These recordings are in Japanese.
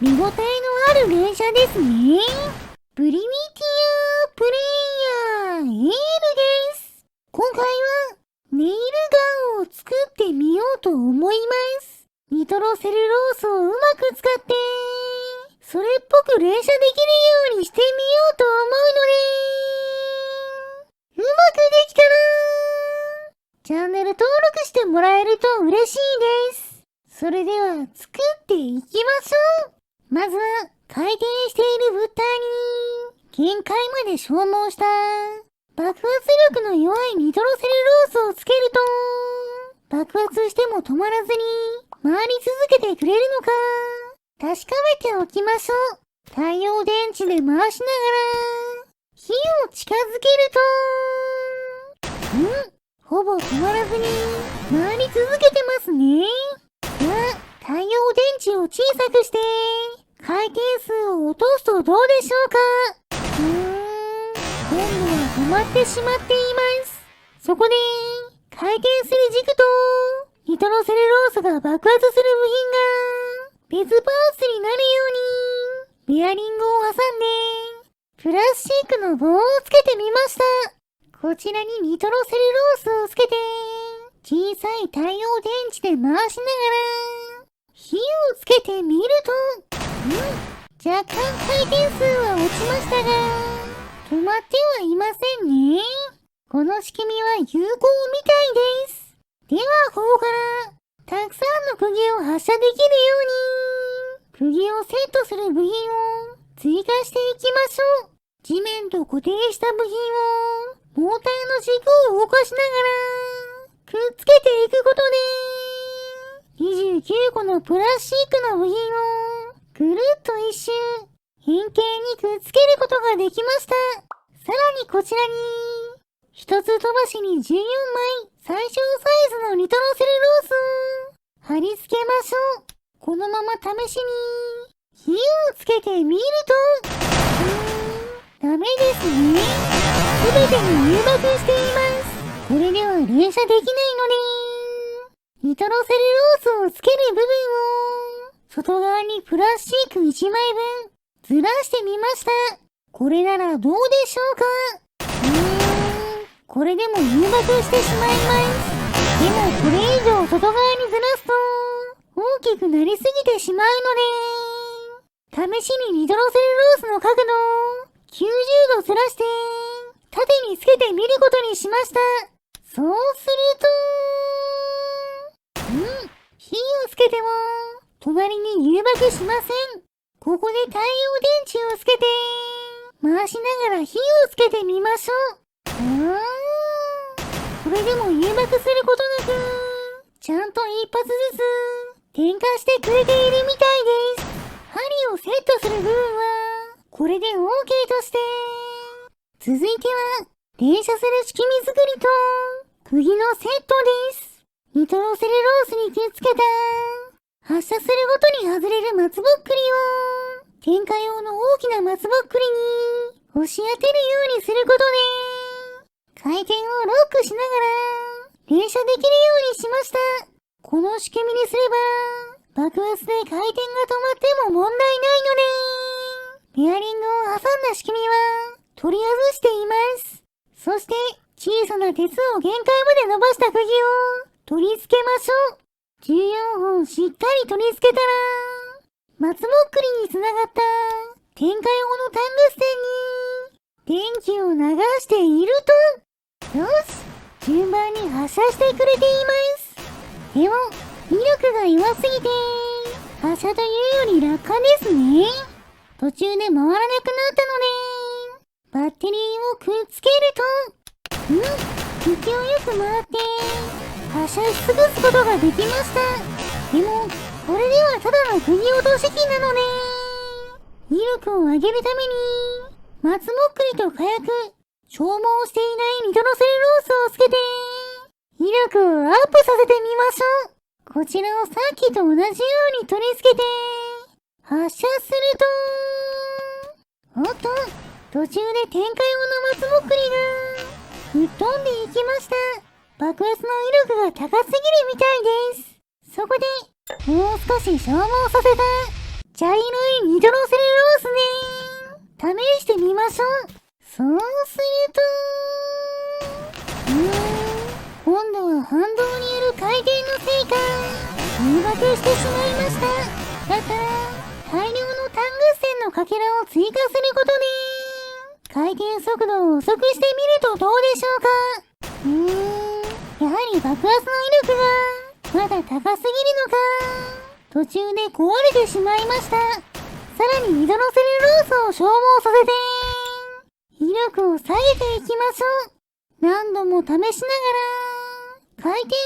見応えのある連射ですね。プリミティアプレイヤーエールです。今回はネイルガンを作ってみようと思います。ニトロセルロースをうまく使ってそれっぽく連射できるようにしてみようと思うので、うまくできたらチャンネル登録してもらえると嬉しいです。それでは作っていきましょう。まずは回転している物体に限界まで消耗した爆発力の弱いニトロセルロースをつけると爆発しても止まらずに回り続けてくれるのか確かめておきましょう。太陽電池で回しながら火を近づけるとほぼ止まらずに回り続けてますね。では太陽電池を小さくして回転数を落とすとどうでしょうか。今度は止まってしまっています。そこで回転する軸とニトロセルロースが爆発する部品が別パーツになるようにベアリングを挟んでプラスチックの棒をつけてみました。こちらにニトロセルロースをつけて小さい太陽電池で回しながら火をつけてみると若干回転数は落ちましたが止まってはいませんね。この仕組みは有効みたいです。ではここからたくさんの釘を発射できるように釘をセットする部品を追加していきましょう。地面と固定した部品をモーターの軸を動かしながらくっつけていくことで29個のプラスチックの部品をぐるっと一周変形にくっつけることができました。さらにこちらに一つ飛ばしに14枚最小サイズのニトロセルロースを貼り付けましょう。このまま試しに火をつけてみるとダメですね。すべてに誘爆しています。これでは連射できないのでニトロセルロースをつける部分を外側にプラスチック1枚分ずらしてみました。これならどうでしょうか。これでも誘爆してしまいます。でもこれ以上外側にずらすと大きくなりすぎてしまうので試しにニトロセルロースの角度を90度ずらして縦につけてみることにしました。そうすると火をつけても隣に誘爆しません。ここで太陽電池をつけて回しながら火をつけてみましょう。これでも誘爆することなくちゃんと一発ずつ点火してくれているみたいです。針をセットする部分はこれで OK として続いては連射する仕組み作りと釘のセットです。ニトロセルロースにくっつけた発射するごとに外れる松ぼっくりを点火用の大きな松ぼっくりに押し当てるようにすることで回転をロックしながら連射できるようにしました。この仕組みにすれば爆発で回転が止まっても問題ないのでベアリングを挟んだ仕組みは取り外しています。そして小さな鉄を限界まで伸ばした釘を取り付けましょう。14本しっかり取り付けたら松ぼっくりにつながった点火用のタングステンに電気を流しているとよし順番に発射してくれています。でも威力が弱すぎて発射というより落下ですね。途中で回らなくなったのでバッテリーをくっつけると勢いよく回って発射し尽くすことができました。でもこれではただの釘落とし機なので威力を上げるために松ぼっくりと火薬消耗していないニトロセルロースをつけて威力をアップさせてみましょう。こちらをさっきと同じように取り付けて発射するとおっと途中で点火用の松ぼっくりが吹っ飛んでいきました。爆発の威力が高すぎるみたいです。そこでもう少し消耗させた茶色いニトロセルロースで試してみましょう。そうすると、今度は反動による回転のせいか、空爆してしまいました。だから、大量のタングステンのかけらを追加することで、回転速度を遅くしてみるとどうでしょうか。やはり爆発の威力がまだ高すぎるのか、途中で壊れてしまいました。さらにニトロセルロースを消耗させて、威力を下げていきましょう。何度も試しながら、回転部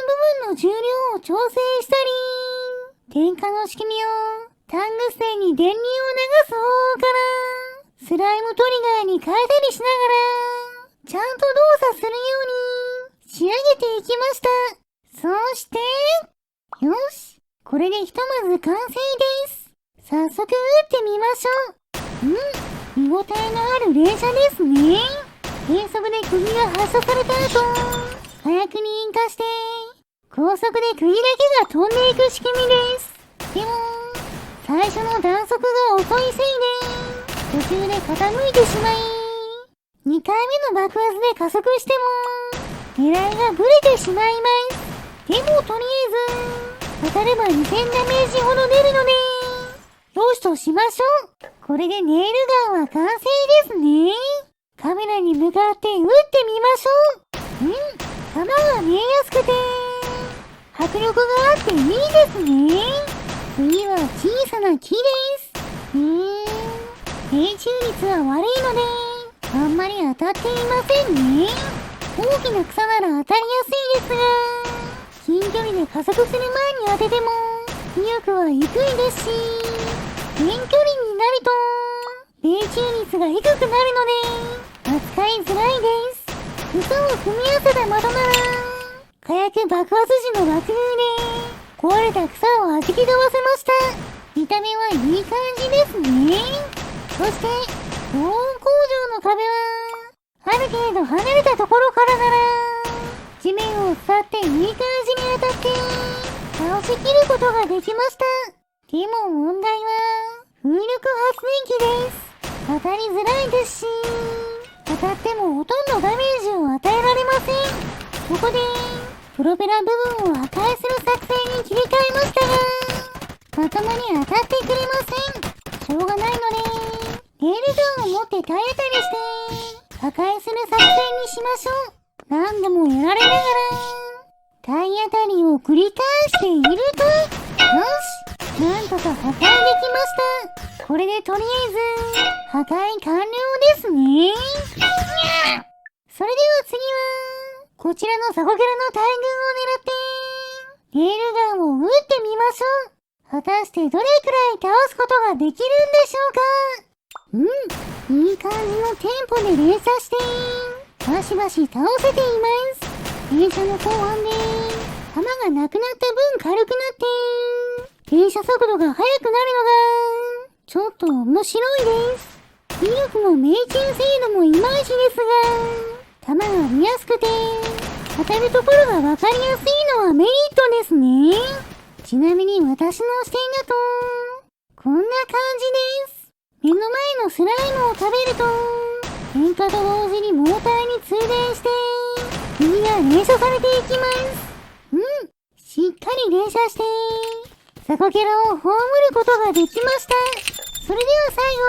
分の重量を調整したり、点火の仕組みをタングステンに電流を流す方法から、スライムトリガーに変えたりしながら、ちゃんと動作するように仕上げていきました。そして、よし、これでひとまず完成です。早速撃ってみましょう。見応えのある連射ですね。変速で釘が発射された後、火薬に引火して、高速で釘だけが飛んでいく仕組みです。でも、最初の弾速が遅いせいで、途中で傾いてしまい、2回目の爆発で加速しても、狙いがブレてしまいます。でもとりあえず、当たれば2000ダメージほど出るので、よしとしましょう。これでネイルガンは完成ですね。カメラに向かって撃ってみましょう。弾が見えやすくて、迫力があっていいですね。次は小さな木です。命中率は悪いので、あんまり当たっていませんね。大きな草なら当たりやすいですが、近距離で加速する前に当てても、威力は低いですし、遠距離になると、命中率が低くなるので、扱いづらいです。草を組み合わせた的なら、火薬爆発時の爆風で、壊れた草を弾き飛ばせました。見た目はいい感じですね。そして、防音工場の壁は、ある程度離れたところからなら、地面を伝っていい感じに当たって、倒しきることができました。でも問題は、風力発電機です。当たりづらいですし、当たってもほとんどダメージを与えられません。ここで、プロペラ部分を破壊する作戦に切り替えましたが、まともに当たってくれません。しょうがないので、レールガンを持って体当たりして、破壊する作戦にしましょう。何度もやられながら、体当たりを繰り返していると、よし、なんとか破壊できました。これでとりあえず、破壊完了ですね。それでは次は、こちらのザコキャラの大群を狙って、レールガンを撃ってみましょう。果たしてどれくらい倒すことができるんでしょうか。いい感じのテンポで連射して、バシバシ倒せています。連射の後半で、弾がなくなった分軽くなって、停車速度が速くなるのが、ちょっと面白いです。威力も命中精度もいまいちですが、弾が見やすくて、当たるところがわかりやすいのはメリットですね。ちなみに私の視点だと、こんな感じです。目の前のスライムを食べると、点火と同時にモーターに通電して、釘が連射されていきます。しっかり連射して、ザコキャラを葬ることができました。それでは最後は、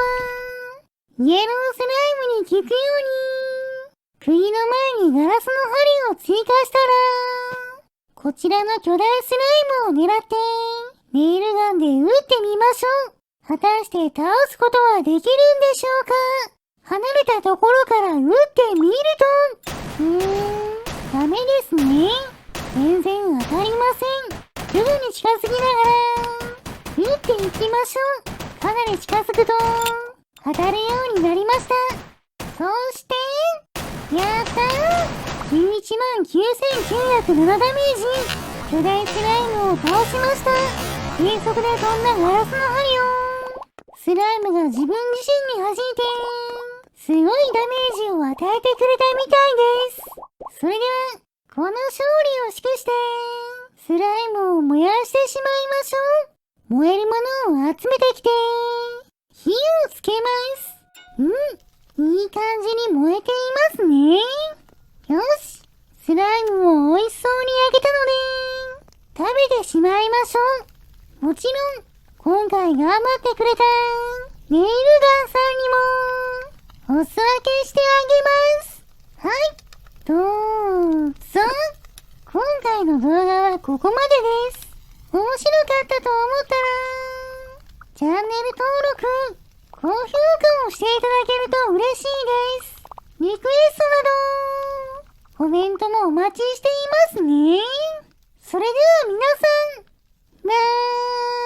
イエロースライムに効くように、釘の前にガラスの針を追加したら、こちらの巨大スライムを狙って、ネイルガンで撃ってみましょう。果たして倒すことはできるんでしょうか。離れたところから撃ってみると、ダメですね。全然当たりません。徐々に近づきながら、撃っていきましょう。かなり近づくと、当たるようになりました。そして、やったー !119,907 ダメージ。巨大スライムを倒しました。低速で飛んだガラスの針を、スライムが自分自身に弾いて、すごいダメージを与えてくれたみたいです。それでは、この勝利を祝して、スライムを燃やしてしまいましょう。燃えるものを集めてきて、火をつけます。いい感じに燃えていますね。よし、スライムを美味しそうに焼けたので、食べてしまいましょう。もちろん、今回頑張ってくれた、ネイルガンさんにも、お裾分けしてあげます。はい、どうぞ。今回の動画はここまでです。面白かったと思ったら、チャンネル登録、高評価をしていただけると嬉しいです。リクエストなど、コメントもお待ちしていますね。それでは皆さん、バイバーイ。